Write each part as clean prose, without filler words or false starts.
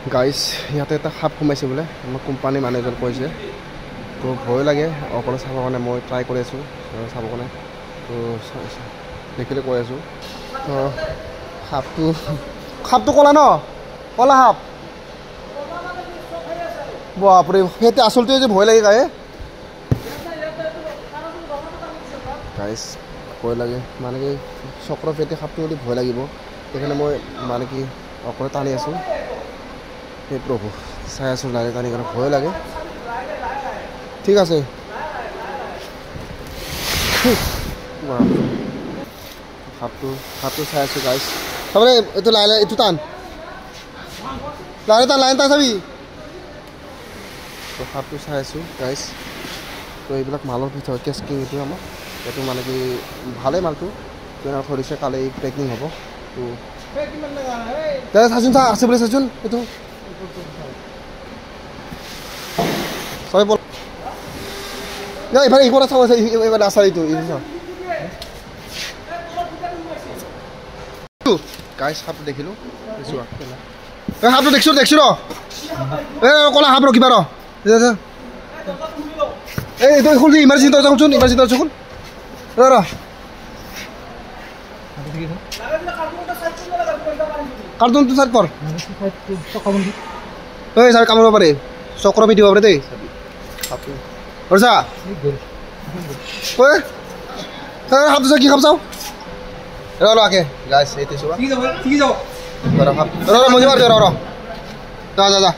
guys ইয়াতে এটা সাপ সোমাইছে বোলে আমাৰ কোম্পানী মেনেজাৰ কৈছে তো ভয় লাগে অকলে চাবৰ কাৰণে মই ট্ৰাই কৰি আছোঁ চাবৰ কাৰণে তো দেখিলে কৈ আছোঁ তো সাপটো ক'লা ন ক'লা সাপ বাপৰে সেইটো আচলতে যে ভয় লাগে গাইজ ভয় লাগে মানে কি চক্ৰ পেটে সাপটো যদি ভয় লাগিব সেইকাৰণে মই মানে কি অকলে টানি আছোঁ সেই প্ৰভু চাই আছোঁ লাগে টানি কাৰণে ভয় লাগে ঠিক আছে সাপটো চাই আছোঁ গাইজ তাৰমানে এইটো লাহে এইটো টান লাইন টান চাবি তো সাপটো চাই আছোঁ গাইজ তো এইবিলাক মালৰ ভিতৰত কেচকিং এইটো আমাৰ এইটো মানে কি ভালেই মালটো ধৰিছে কালি পেকিং হ'ব তো চাচোন চা আছে বুলি চাচোন এইটো চবে বল এইফালে এইফালে চাব আছে এইফালে আচাৰিটো গাইজ সাপটো দেখিলোঁ এই সাপটো দেখিছোঁ ৰ এই ক'লা সাপ ৰ কিবা ৰ এই এইটো খুলি ইমাৰ্জেঞ্চি চাওঁচোন ইমাৰ্জেঞ্চি চাওঁচোন ৰ কাৰ্টুনটো চাৰ্ট কৰ এই চাৰ কামুৰিব পাৰে চক্ৰ পিটিব পাৰে দেই কৰিছা ঐ সাপটো চাই কি সাপ চাওঁ ৰ আকে গাইছ এইটো চোৱা ৰ মজি মাৰ ৰ যা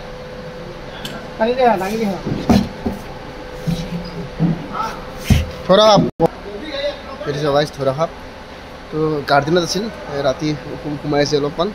থৰা সাপ এইটো চাওঁ গাইছ থৰা সাপ তো গাৰ্ডেনত আছিল ৰাতি সোমাই আছে অলপমান